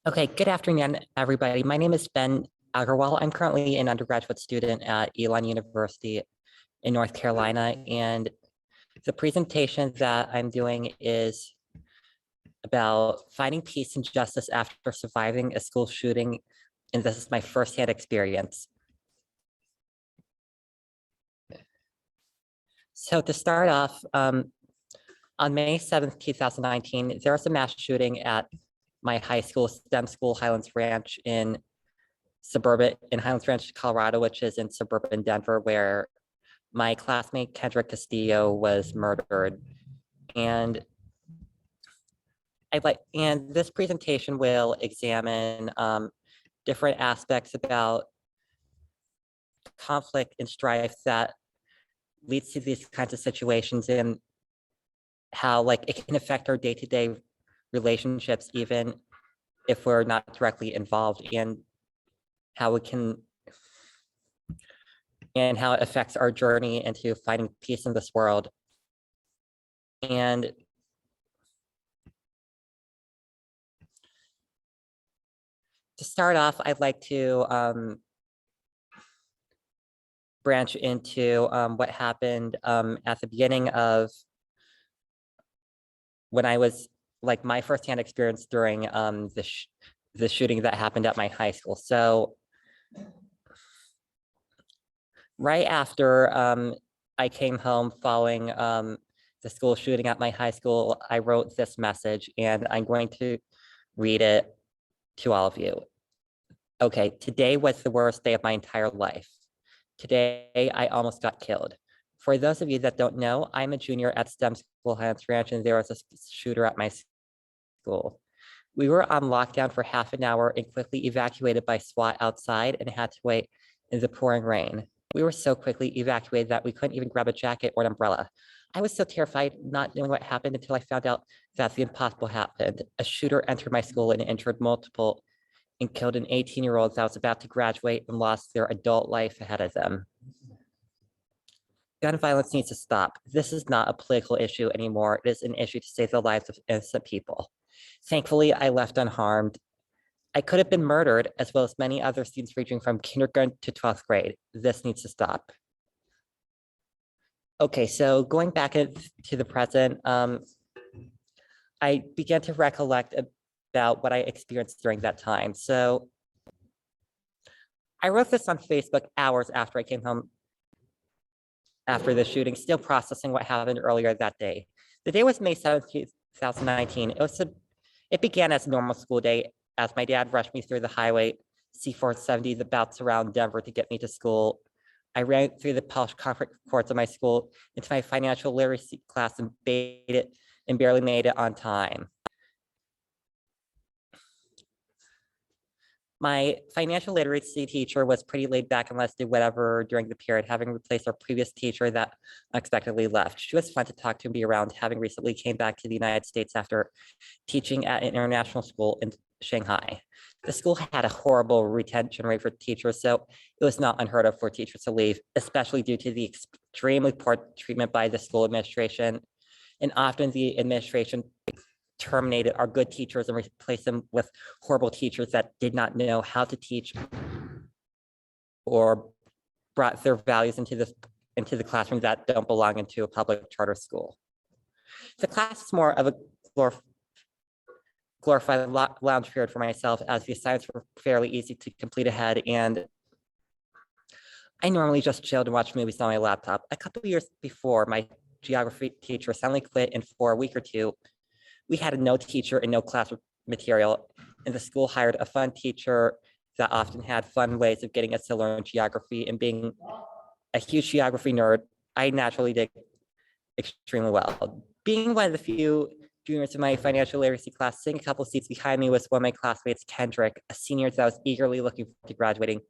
Okay, good afternoon, everybody. My name is Ben Aggarwal. I'm currently an undergraduate student at Elon University in North Carolina, and the presentation that I'm doing is about finding peace and justice after surviving a school shooting, and this is my firsthand experience. So to start off, on May 7th, 2019, there was a mass shooting at my high school, School Highlands Ranch in Highlands Ranch, Colorado, which is in suburban Denver, where my classmate Kendrick Castillo was murdered. And this presentation will examine different aspects about conflict and strife that leads to these kinds of situations and how it can affect our day-to-day relationships, even if we're not directly involved, and how it affects our journey into finding peace in this world. And to start off, I'd like to branch into what happened at the beginning of when I was my firsthand experience during the shooting that happened at my high school. So right after I came home following the school shooting at my high school, I wrote this message, and I'm going to read it to all of you. Okay, today was the worst day of my entire life. Today, I almost got killed. For those of you that don't know, I'm a junior at School Highlands Ranch, and there was a shooter at my school. We were on lockdown for half an hour and quickly evacuated by SWAT outside and had to wait in the pouring rain. We were so quickly evacuated that we couldn't even grab a jacket or an umbrella. I was so terrified, not knowing what happened, until I found out that the impossible happened. A shooter entered my school and injured multiple and killed an 18-year-old that was about to graduate and lost their adult life ahead of them. Gun violence needs to stop. This is not a political issue anymore. It is an issue to save the lives of innocent people. Thankfully, I left unharmed. I could have been murdered, as well as many other students ranging from kindergarten to 12th grade. This needs to stop. Okay, so going back to the present, I began to recollect about what I experienced during that time. So I wrote this on Facebook hours after I came home after the shooting, still processing what happened earlier that day. The day was May 7th, 2019. It began as a normal school day as my dad rushed me through the highway C-470 that bounced around Denver to get me to school. I ran through the polished concrete courts of my school into my financial literacy class and barely made it on time. My financial literacy teacher was pretty laid back and let us do whatever during the period, having replaced our previous teacher that unexpectedly left. She was fun to talk to and be around, having recently came back to the United States after teaching at an international school in Shanghai. The school had a horrible retention rate for teachers, so it was not unheard of for teachers to leave, especially due to the extremely poor treatment by the school administration. And often the administration terminated our good teachers and replaced them with horrible teachers that did not know how to teach or brought their values into the classroom that don't belong into a public charter school. The class is more of a glorified lounge period for myself, as the assignments were fairly easy to complete ahead, and I normally just chilled and watched movies on my laptop. A couple of years before, my geography teacher suddenly quit, and for a week or two, we had no teacher and no class material, and the school hired a fun teacher that often had fun ways of getting us to learn geography. And being a huge geography nerd, I naturally did extremely well. Being one of the few juniors in my financial literacy class, sitting a couple of seats behind me was one of my classmates, Kendrick, a senior that was eagerly looking forward to graduating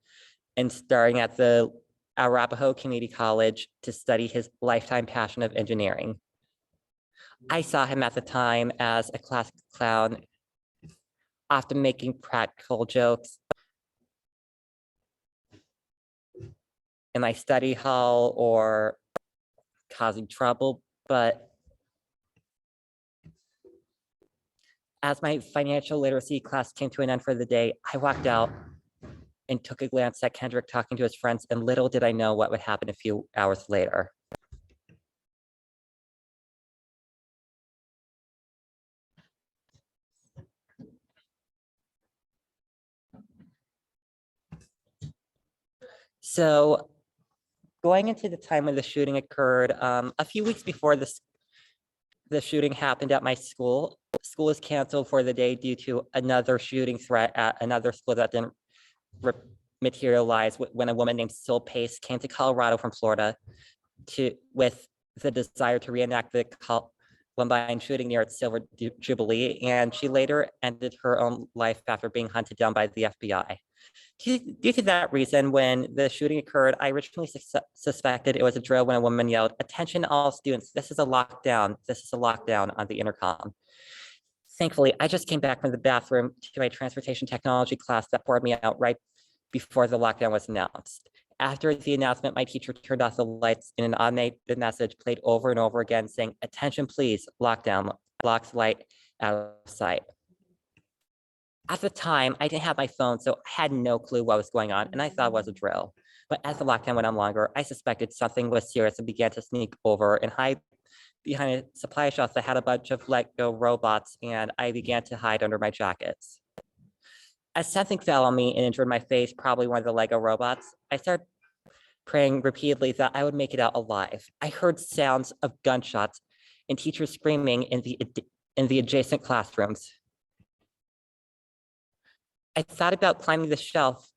and starting at the Arapahoe Community College to study his lifetime passion of engineering. I saw him at the time as a class clown, often making practical jokes in my study hall or causing trouble, but As my financial literacy class came to an end for the day, I walked out and took a glance at Kendrick talking to his friends, and little did I know what would happen a few hours later. So going into the time when the shooting occurred, a few weeks before the shooting happened at my school, school was canceled for the day due to another shooting threat at another school that didn't materialize when a woman named Syl Pace came to Colorado from Florida with the desire to reenact the Columbine shooting near its Silver Jubilee, and she later ended her own life after being hunted down by the FBI. Due to that reason, when the shooting occurred, I originally suspected it was a drill when a woman yelled, "Attention all students, this is a lockdown. This is a lockdown," on the intercom. Thankfully, I just came back from the bathroom to my transportation technology class that poured me out right before the lockdown was announced. After the announcement, my teacher turned off the lights and an automated message played over and over again saying, "Attention please, lockdown, blocks light out of sight." At the time, I didn't have my phone, so I had no clue what was going on, and I thought it was a drill. But as the lockdown went on longer, I suspected something was serious and began to sneak over and hide behind a supply shelf that had a bunch of Lego robots, and I began to hide under my jackets. As something fell on me and injured my face, probably one of the Lego robots, I started praying repeatedly that I would make it out alive. I heard sounds of gunshots and teachers screaming in the adjacent classrooms. I thought about climbing the shelf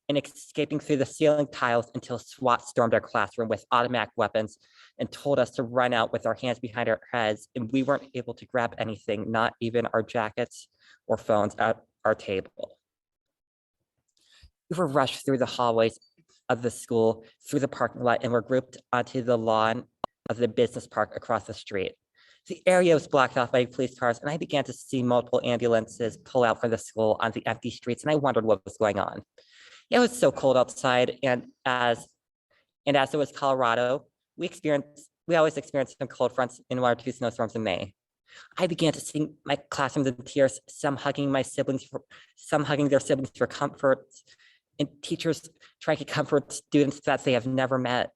and escaping through the ceiling tiles until SWAT stormed our classroom with automatic weapons and told us to run out with our hands behind our heads, and we weren't able to grab anything, not even our jackets or phones at our table. We were rushed through the hallways of the school, through the parking lot, and were grouped onto the lawn of the business park across the street. The area was blocked off by police cars, and I began to see multiple ambulances pull out from the school on the empty streets, and I wondered what was going on. It was so cold outside, and as it was Colorado, we always experience some cold fronts in 1 or 2 snowstorms in May. I began to see my classrooms in tears, some hugging their siblings for comfort, and teachers trying to comfort students that they have never met.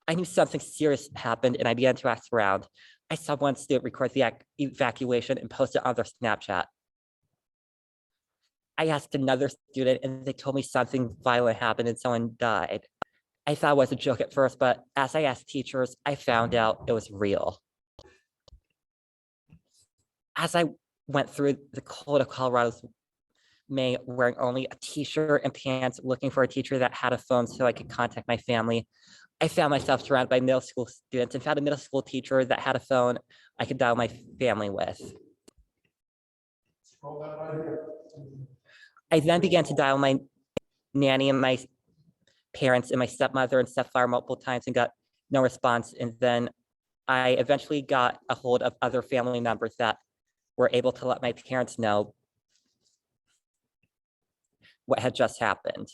I knew something serious happened, and I began to ask around. I saw one student record the evacuation and post it on their Snapchat. I asked another student, and they told me something violent happened and someone died. I thought it was a joke at first, but as I asked teachers, I found out it was real. As I went through the cold of Colorado's May, wearing only a t-shirt and pants, looking for a teacher that had a phone so I could contact my family, I found myself surrounded by middle school students and found a middle school teacher that had a phone I could dial my family with. I then began to dial my nanny and my parents and my stepmother and stepfather multiple times and got no response. And then I eventually got a hold of other family members that were able to let my parents know what had just happened.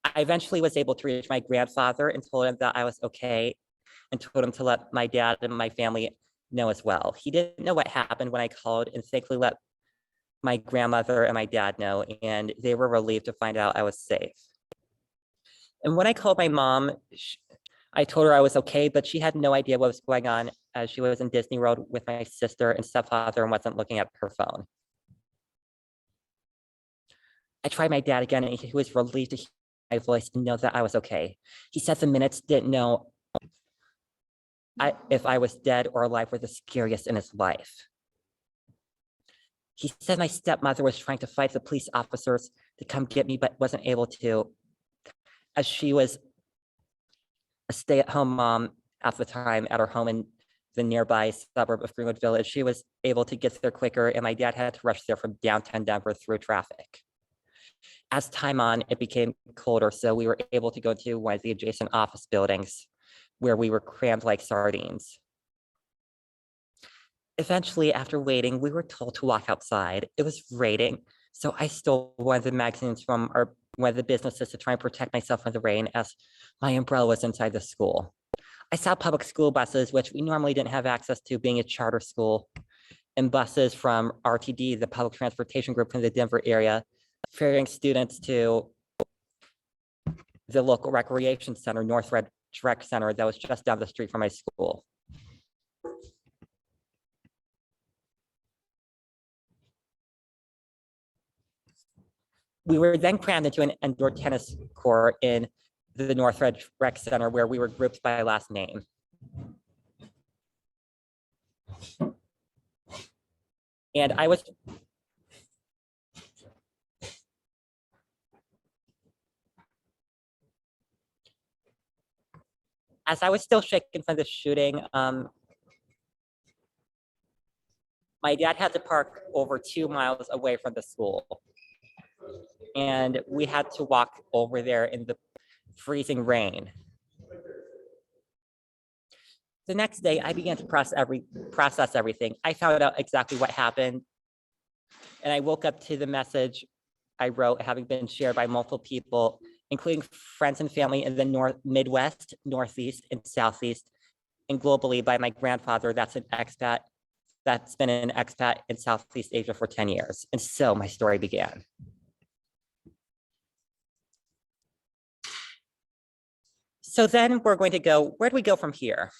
I eventually was able to reach my grandfather and told him that I was okay and told him to let my dad and my family know as well. He didn't know what happened when I called and thankfully let my grandmother and my dad know, and they were relieved to find out I was safe. And when I called my mom, I told her I was okay, but she had no idea what was going on as she was in Disney World with my sister and stepfather and wasn't looking at her phone. I tried my dad again, and he was relieved to hear my voice and know that I was okay. He said the minutes didn't know if I was dead or alive were the scariest in his life. He said my stepmother was trying to fight the police officers to come get me, but wasn't able to, as she was a stay-at-home mom at the time at her home in the nearby suburb of Greenwood Village. She was able to get there quicker, and my dad had to rush there from downtown Denver through traffic. As time on, it became colder, so we were able to go to one of the adjacent office buildings where we were crammed like sardines. Eventually, after waiting, we were told to walk outside. It was raining, so I stole one of the magazines from our one of the businesses to try and protect myself from the rain as my umbrella was inside the school. I saw public school buses, which we normally didn't have access to being a charter school, and buses from RTD, the public transportation group from the Denver area, ferrying students to the local recreation center, Northridge Rec Center, that was just down the street from my school. We were then crammed into an indoor tennis court in the Northridge Rec Center where we were grouped by last name. And as I was still shaken from the shooting, my dad had to park over 2 miles away from the school. And we had to walk over there in the freezing rain. The next day, I began to process everything. I found out exactly what happened. And I woke up to the message I wrote having been shared by multiple people, including friends and family in the Midwest, Northeast, and Southeast, and globally by my grandfather, that's been an expat in Southeast Asia for 10 years. And so my story began. So then we're going to go, where do we go from here?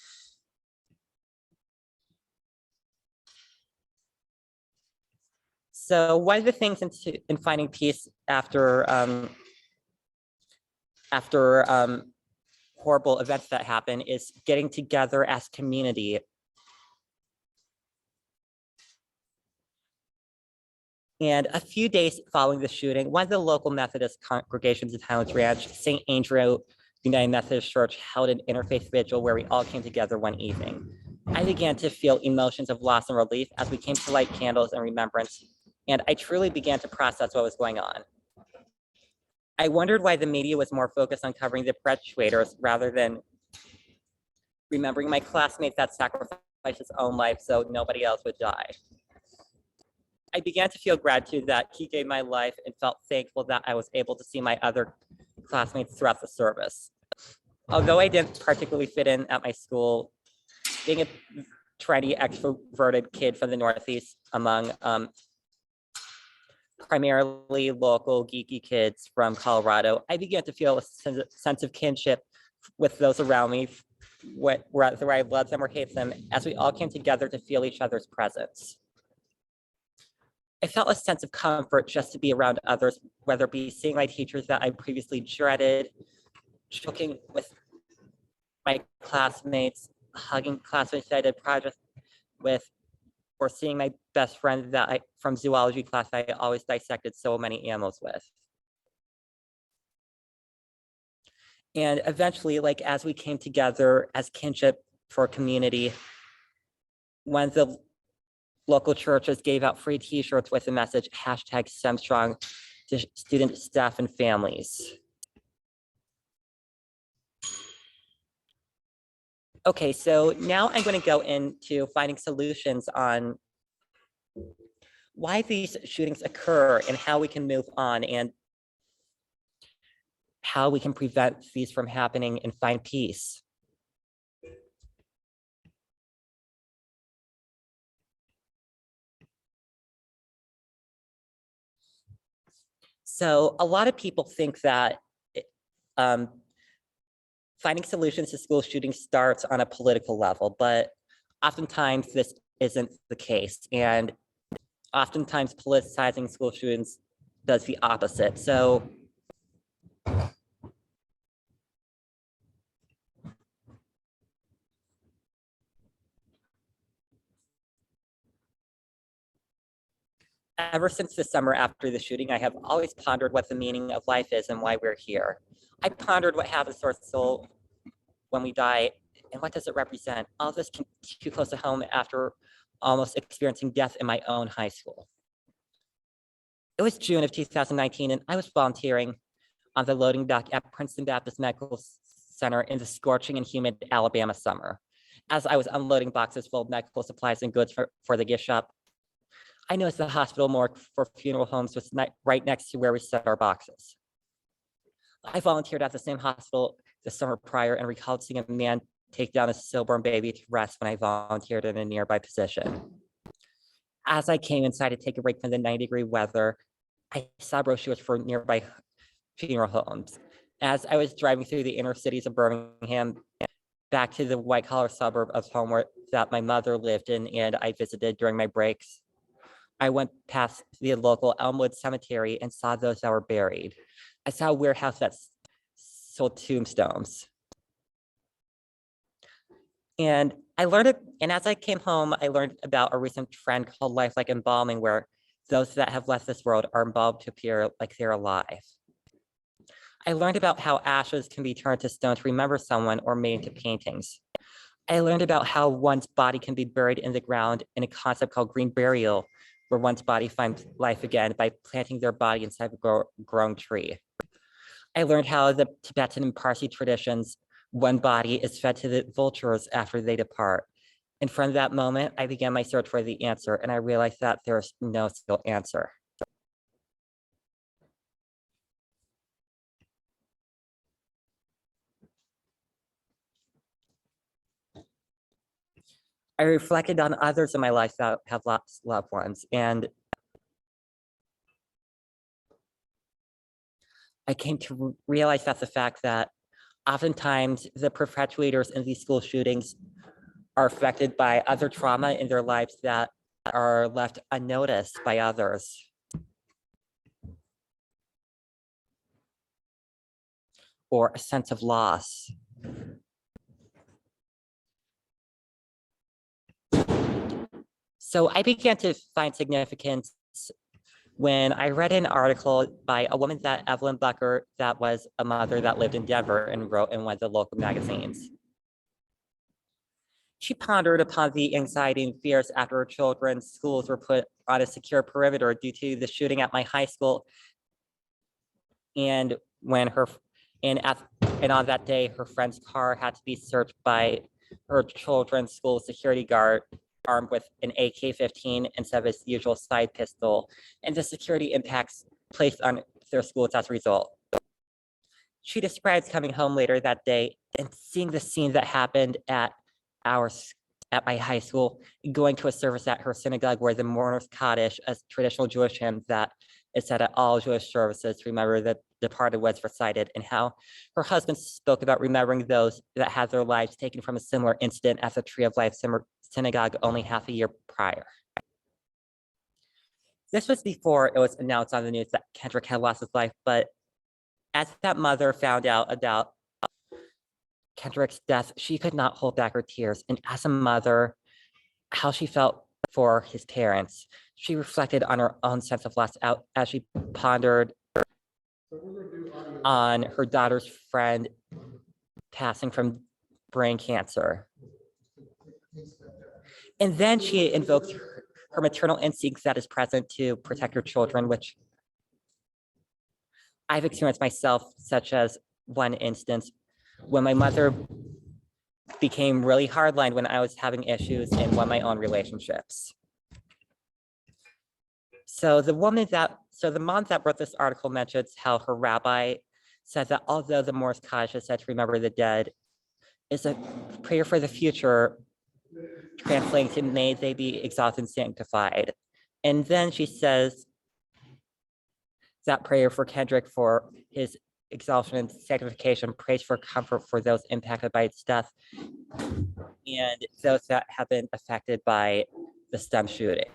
So one of the things in finding peace after horrible events that happen is getting together as community. And a few days following the shooting, one of the local Methodist congregations in Highlands Ranch, St. Andrew United Methodist Church, held an interfaith vigil where we all came together one evening. I began to feel emotions of loss and relief as we came to light candles in remembrance, and I truly began to process what was going on. I wondered why the media was more focused on covering the perpetrators rather than remembering my classmate that sacrificed his own life so nobody else would die. I began to feel gratitude that he gave my life and felt thankful that I was able to see my other classmates throughout the service. Although I didn't particularly fit in at my school, being a trendy, extroverted kid from the Northeast among primarily local geeky kids from Colorado, I began to feel a sense of kinship with those around me, whether I love them or hate them, as we all came together to feel each other's presence. I felt a sense of comfort just to be around others, whether it be seeing my teachers that I previously dreaded, joking with my classmates, hugging classmates that I did projects with, or seeing my best friend from zoology class that I always dissected so many animals with. And eventually, as we came together as kinship for a community, one of the local churches gave out free t-shirts with the message #StemStrong to students, staff, and families. Okay, so now I'm going to go into finding solutions on why these shootings occur and how we can move on and how we can prevent these from happening and find peace. So a lot of people think that finding solutions to school shootings starts on a political level, but oftentimes this isn't the case. And oftentimes politicizing school shootings does the opposite. So ever since the summer after the shooting, I have always pondered what the meaning of life is and why we're here. I pondered what happens to our soul when we die and what does it represent. All this came too close to home after almost experiencing death in my own high school. It was June of 2019 and I was volunteering on the loading dock at Princeton Baptist Medical Center in the scorching and humid Alabama summer. As I was unloading boxes full of medical supplies and goods for the gift shop, I noticed the hospital morgue for funeral homes was right next to where we set our boxes. I volunteered at the same hospital the summer prior and recalled seeing a man take down a stillborn baby to rest when I volunteered in a nearby position. As I came inside to take a break from the 90-degree weather, I saw brochures for nearby funeral homes. As I was driving through the inner cities of Birmingham, back to the white-collar suburb of home that my mother lived in and I visited during my breaks, I went past the local Elmwood Cemetery and saw those that were buried. I saw a warehouse that sold tombstones. And as I came home, I learned about a recent trend called lifelike embalming, where those that have left this world are embalmed to appear like they're alive. I learned about how ashes can be turned to stone to remember someone or made into paintings. I learned about how one's body can be buried in the ground in a concept called green burial, where one's body finds life again by planting their body inside a growing tree. I learned how the Tibetan and Parsi traditions, one body is fed to the vultures after they depart. And from that moment, I began my search for the answer, and I realized that there's no single answer. I reflected on others in my life that have lost loved ones, and I came to realize that the fact that oftentimes the perpetrators in these school shootings are affected by other trauma in their lives that are left unnoticed by others. Or a sense of loss. So I began to find significance when I read an article by a woman, that Evelyn Bucker, that was a mother that lived in Denver and wrote in one of the local magazines. She pondered upon the anxiety and fears after her children's schools were put on a secure perimeter due to the shooting at my high school. And when on that day, her friend's car had to be searched by her children's school security guard, armed with an AK-15 instead of his usual side pistol, and the security impacts placed on their schools as a result. She describes coming home later that day and seeing the scene that happened at my high school, going to a service at her synagogue where the mourner's Kaddish, a traditional Jewish hymn that is said at all Jewish services to remember the departed, was recited, and how her husband spoke about remembering those that had their lives taken from a similar incident at the Tree of Life synagogue only half a year prior. This was before it was announced on the news that Kendrick had lost his life, but as that mother found out about Kendrick's death, she could not hold back her tears. And as a mother, how she felt for his parents, she reflected on her own sense of loss out as she pondered on her daughter's friend passing from brain cancer. And then she invoked her maternal instincts that is present to protect her children, which I've experienced myself, such as one instance when my mother became really hardline when I was having issues in one of my own relationships. So the mom that wrote this article mentions how her rabbi said that although the Morse Kaddish is said to remember the dead, is a prayer for the future, translating to may they be exalted and sanctified. And then she says that prayer for Kendrick for his exaltation and sanctification, prays for comfort for those impacted by its death and those that have been affected by the STEM shooting.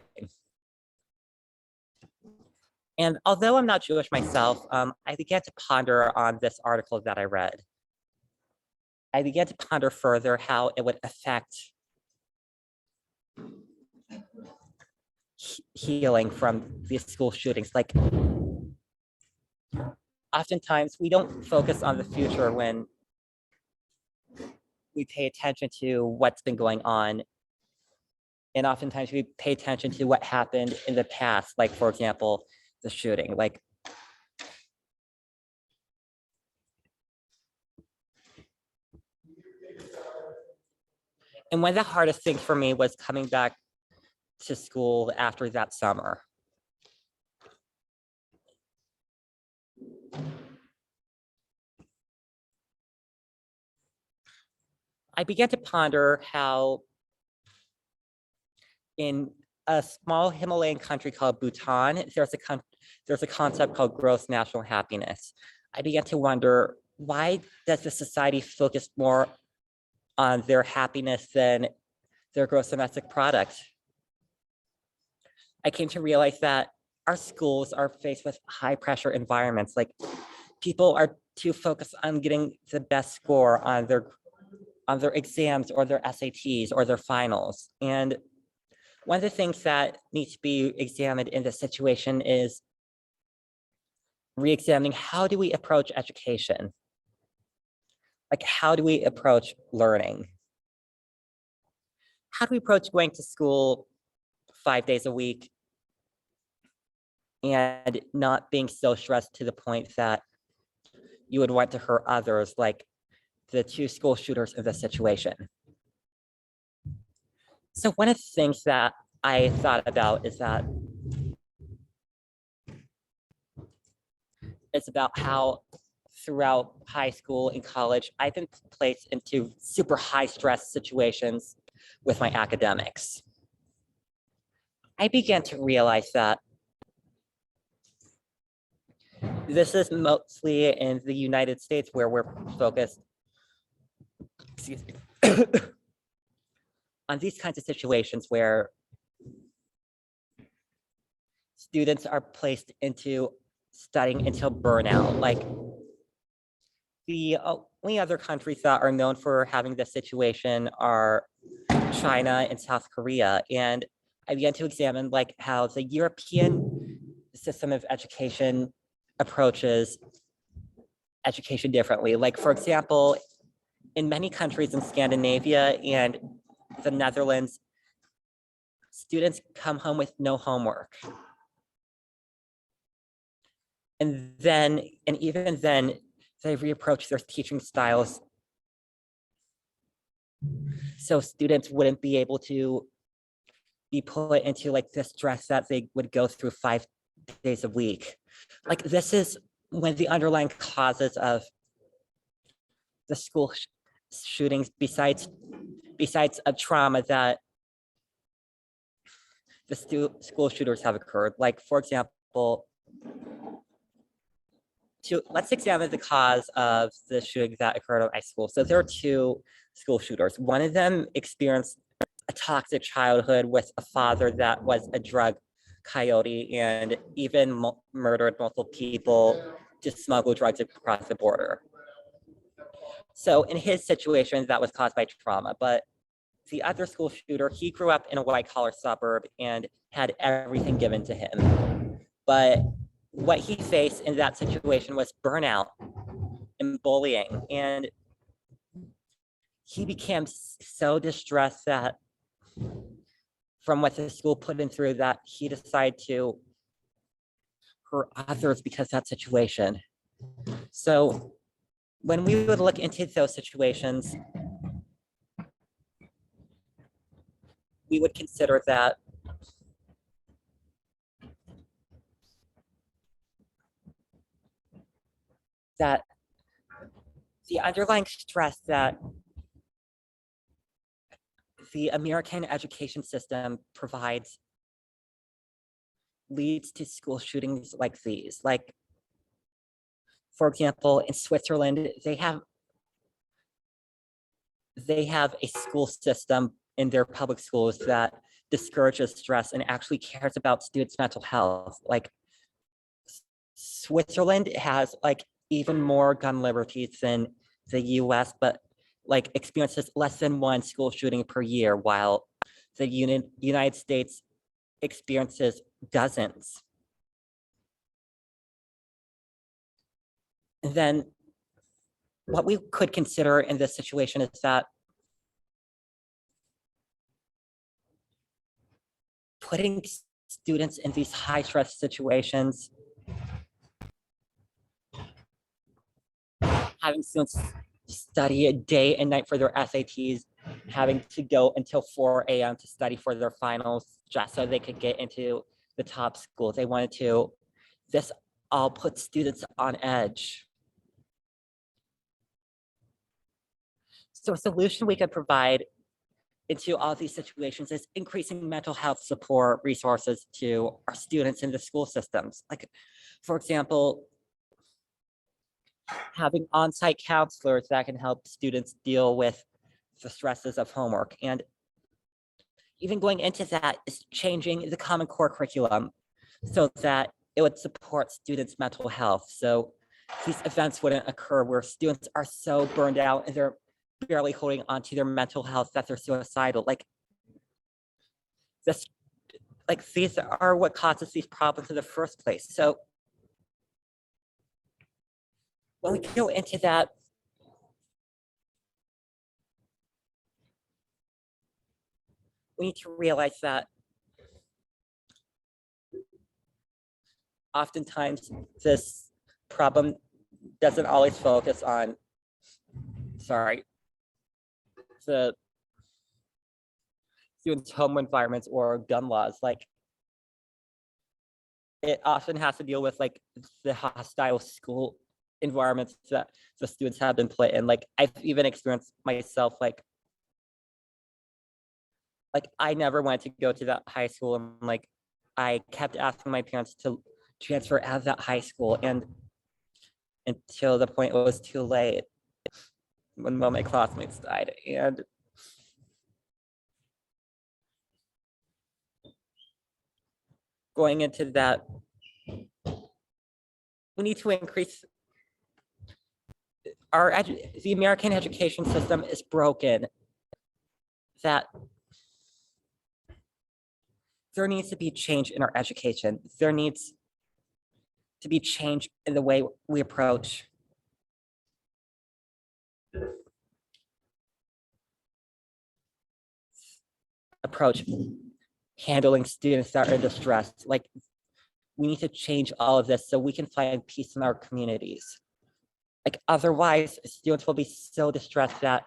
And although I'm not Jewish myself, I began to ponder on this article that I read. I began to ponder further how it would affect healing from these school shootings. Like, oftentimes we don't focus on the future when we pay attention to what's been going on. And oftentimes we pay attention to what happened in the past, like, for example, the shooting. And one of the hardest things for me was coming back to school after that summer. I began to ponder how in a small Himalayan country called Bhutan, there's a concept called gross national happiness. I began to wonder, why does the society focus more on their happiness than their gross domestic product? I came to realize that our schools are faced with high pressure environments. Like, people are too focused on getting the best score on their exams or their SATs or their finals. And one of the things that needs to be examined in this situation is re-examining, how do we approach education? Like, how do we approach learning? How do we approach going to school 5 days a week and not being so stressed to the point that you would want to hurt others, like the two school shooters in this situation? So one of the things that I thought about is that it's about how throughout high school and college, I've been placed into super high stress situations with my academics. I began to realize that this is mostly in the United States where we're focused, excuse me, on these kinds of situations where students are placed into studying until burnout. Like, the only other countries that are known for having this situation are China and South Korea. And I began to examine like how the European system of education approaches education differently. Like, for example, in many countries in Scandinavia and the Netherlands, students come home with no homework. And even then, they reapproach their teaching styles so students wouldn't be able to be put into like the stress that they would go through 5 days a week. Like, this is when the underlying causes of the school shootings, besides a trauma that the school shooters have occurred. Like, for example, let's examine the cause of the shooting that occurred at my school. So there are two school shooters. One of them experienced a toxic childhood with a father that was a drug coyote and even murdered multiple people to smuggle drugs across the border. So in his situation, that was caused by trauma. But the other school shooter, he grew up in a white collar suburb and had everything given to him. But what he faced in that situation was burnout and bullying. And he became so distressed that from what the school put him through, that he decided to hurt others because of that situation. So when we would look into those situations, we would consider that the underlying stress that the American education system provides leads to school shootings like these. Like, for example, in Switzerland, they have a school system in their public schools that discourages stress and actually cares about students' mental health. Like, Switzerland has like even more gun liberties than the US, but like experiences less than one school shooting per year, while the United States experiences dozens. And then what we could consider in this situation is that putting students in these high stress situations, having students study a day and night for their SATs, having to go until 4 a.m. to study for their finals just so they could get into the top schools they wanted to. This all puts students on edge. So a solution we could provide into all these situations is increasing mental health support resources to our students in the school systems. Like, for example, having on-site counselors that can help students deal with the stresses of homework. And even going into that is changing the Common Core curriculum so that it would support students' mental health. So these events wouldn't occur where students are so burned out and they're barely holding on to their mental health that they're suicidal. Like this, like these are what causes these problems in the first place. So when we go into that, we need to realize that oftentimes this problem doesn't always focus on, the students' home environments or gun laws. Like it often has to deal with like the hostile school environments that the students have been put in. Like I've even experienced myself, like I never wanted to go to that high school, and like I kept asking my parents to transfer out of that high school, and until the point it was too late when one of my classmates died. And going into that, we need to increase the American education system is broken, that there needs to be change in our education. There needs to be change in the way we approach handling students that are distressed. Like we need to change all of this so we can find peace in our communities. Like otherwise, students will be so distressed that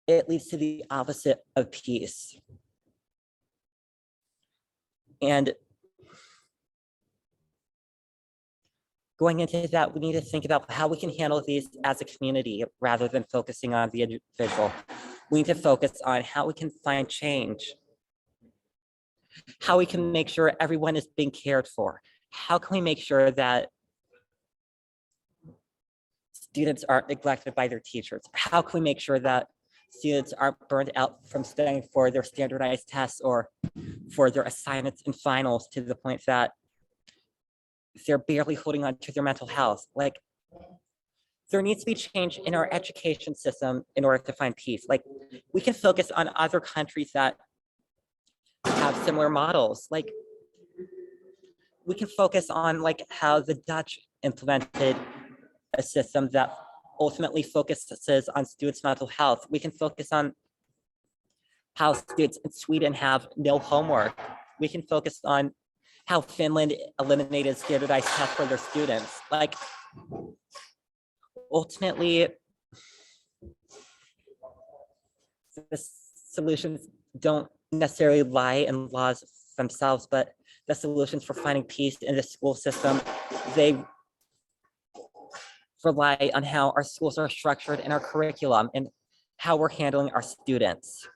it leads to the opposite of peace. And going into that, we need to think about how we can handle these as a community rather than focusing on the individual. We need to focus on how we can find change, how we can make sure everyone is being cared for. How can we make sure that students aren't neglected by their teachers? How can we make sure that students aren't burned out from studying for their standardized tests or for their assignments and finals to the point that they're barely holding on to their mental health? Like there needs to be change in our education system in order to find peace. Like we can focus on other countries that have similar models. Like we can focus on like how the Dutch implemented a system that ultimately focuses on students' mental health. We can focus on how students in Sweden have no homework. We can focus on how Finland eliminated standardized tests for their students. Like ultimately, the solutions don't necessarily lie in laws themselves, but the solutions for finding peace in the school system, they rely on how our schools are structured and our curriculum and how we're handling our students.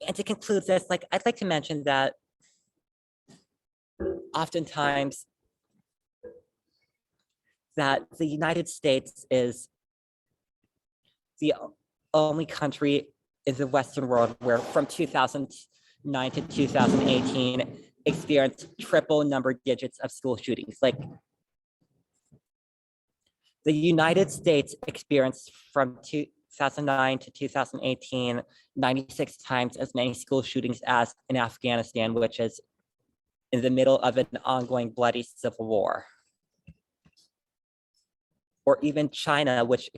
And to conclude this, like I'd like to mention that oftentimes that the United States is the only country in the Western world where from 2009 to 2018 experienced triple number digits of school shootings. Like the United States experienced from 2009 to 2018, 96 times as many school shootings as in Afghanistan, which is in the middle of an ongoing bloody civil war. Or even China, which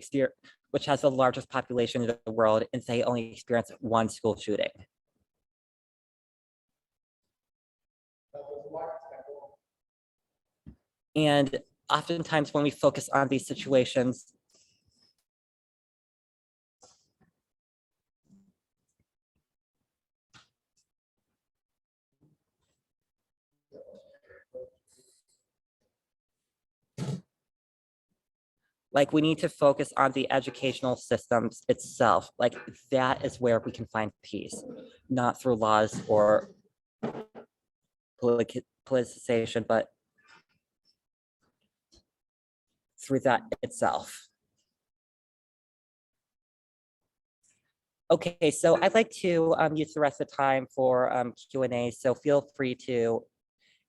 has the largest population in the world, and they only experience one school shooting. And oftentimes when we focus on these situations, Like we need to focus on the educational systems itself. Like that is where we can find peace, not through laws or politicization, but through that itself. Okay, so I'd like to use the rest of the time for Q&A, so feel free to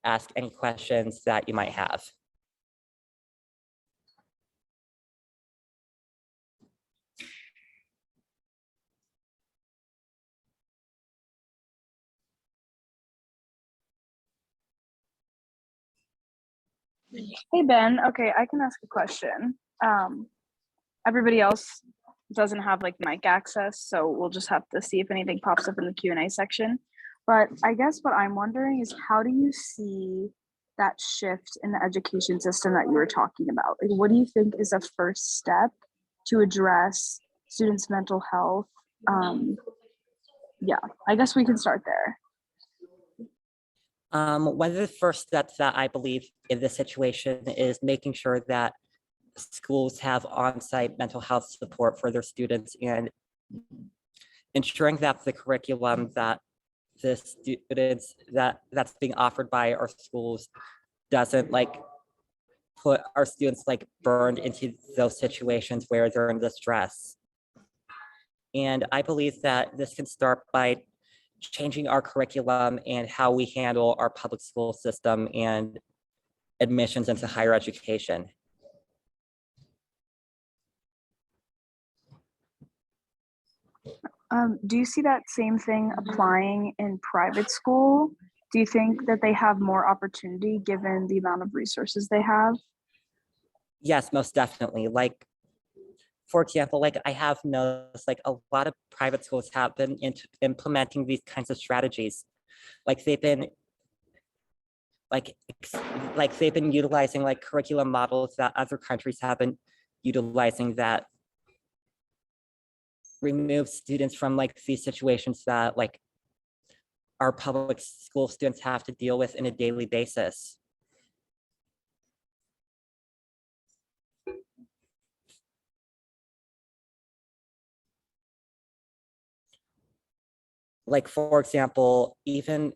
ask any questions that you might have. Hey Ben, okay, I can ask a question. Everybody else doesn't have like mic access, so we'll just have to see if anything pops up in the Q&A section. But I guess what I'm wondering is, how do you see that shift in the education system that you were talking about? Like, what do you think is a first step to address students' mental health? Yeah, I guess we can start there. One of the first steps that I believe in this situation is making sure that schools have on-site mental health support for their students and ensuring that the curriculum that the students that's being offered by our schools doesn't like put our students like burned into those situations where they're in distress. And I believe that this can start by changing our curriculum and how we handle our public school system and admissions into higher education. Do you see that same thing applying in private school? Do you think that they have more opportunity given the amount of resources they have? Yes, most definitely. Like, for example, like I have noticed like a lot of private schools have been implementing these kinds of strategies. Like they've been like they've been utilizing like curriculum models that other countries have been utilizing that remove students from like these situations that like our public school students have to deal with on a daily basis. Like, for example, even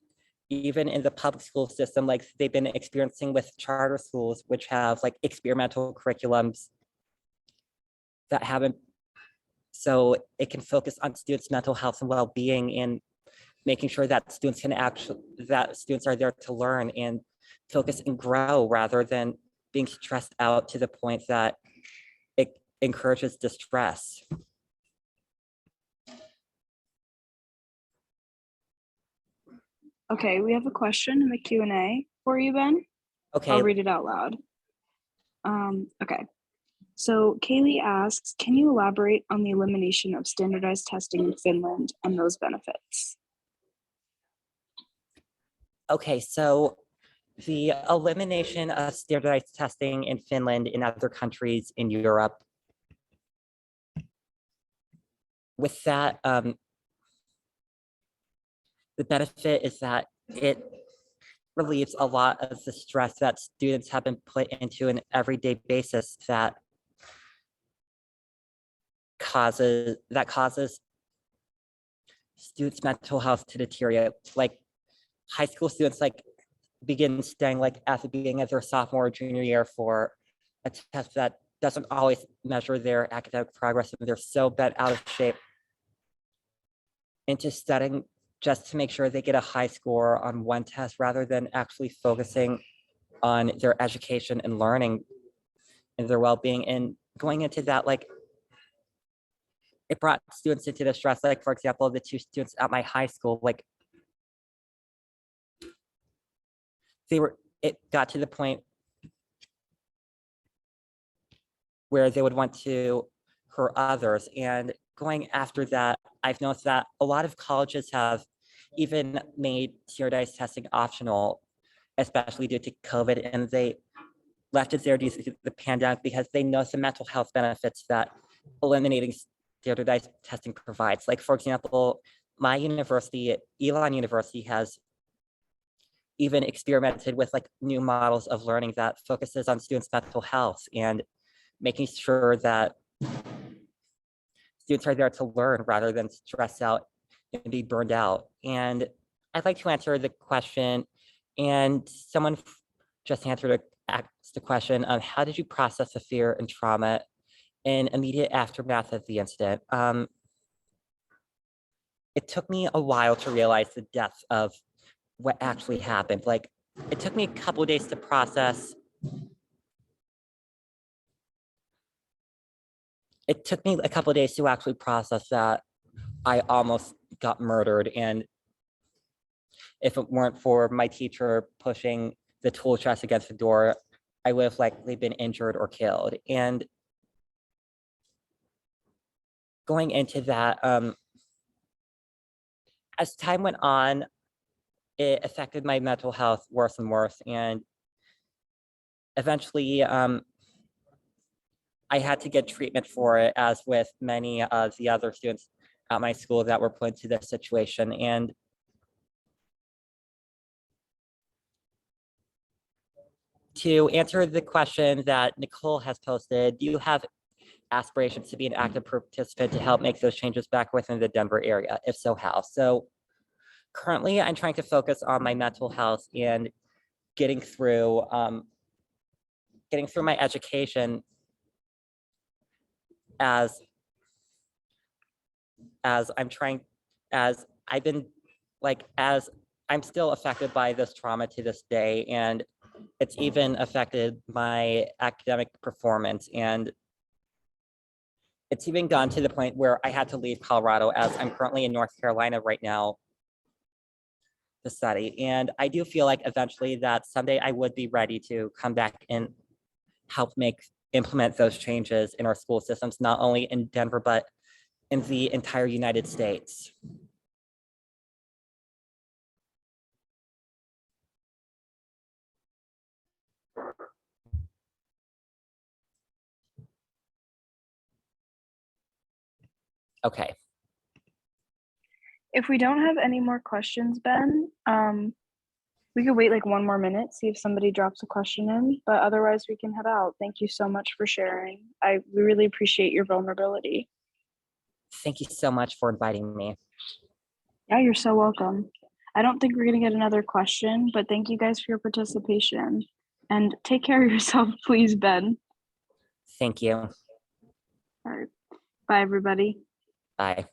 in the public school system, like they've been experiencing with charter schools, which have like experimental curriculums that haven't, so it can focus on students' mental health and well-being and making sure that students are there to learn and focus and grow rather than being stressed out to the point that it encourages distress. Okay, we have a question in the Q&A for you, Ben. Okay. I'll read it out loud. Okay. So Kaylee asks, can you elaborate on the elimination of standardized testing in Finland and those benefits? Okay, so the elimination of standardized testing in Finland and other countries in Europe, with that, the benefit is that it relieves a lot of the stress that students have been put into an everyday basis that causes students' mental health to deteriorate. Like high school students like begin studying like at the beginning of their sophomore or junior year for a test that doesn't always measure their academic progress, and they're so bent out of shape into studying just to make sure they get a high score on one test rather than actually focusing on their education and learning and their well-being. And going into that, like it brought students into distress. Like, for example, the two students at my high school, like it got to the point where they would want to hurt others. And going after that, I've noticed that a lot of colleges have even made standardized testing optional, especially due to COVID, and they left it there due to the pandemic because they know some mental health benefits that eliminating standardized testing provides. Like, for example, my university, Elon University, has even experimented with like new models of learning that focuses on students' mental health and making sure that students are there to learn rather than stress out and be burned out. And I'd like to answer the question, and someone just asked the question of how did you process the fear and trauma in immediate aftermath of the incident? It took me a while to realize the depth of what actually happened. Like, it took me a couple of days to process. It took me a couple of days to actually process that I almost got murdered. And if it weren't for my teacher pushing the tool chest against the door, I would have likely been injured or killed. And going into that, as time went on, it affected my mental health worse and worse. And eventually, I had to get treatment for it, as with many of the other students at my school that were put into this situation. And to answer the question that Nicole has posted, do you have aspirations to be an active participant to help make those changes back within the Denver area? If so, how? So currently, I'm trying to focus on my mental health and getting through my education as I'm still affected by this trauma to this day, and it's even affected my academic performance. And it's even gone to the point where I had to leave Colorado, as I'm currently in North Carolina right now to study. And I do feel like eventually that someday I would be ready to come back and help implement those changes in our school systems, not only in Denver, but in the entire United States. Okay. If we don't have any more questions, Ben, we could wait like one more minute, see if somebody drops a question in, but otherwise we can head out. Thank you so much for sharing. We really appreciate your vulnerability. Thank you so much for inviting me. Yeah, you're so welcome. I don't think we're gonna get another question, but thank you guys for your participation. And take care of yourself, please, Ben. Thank you. All right. Bye, everybody. Bye.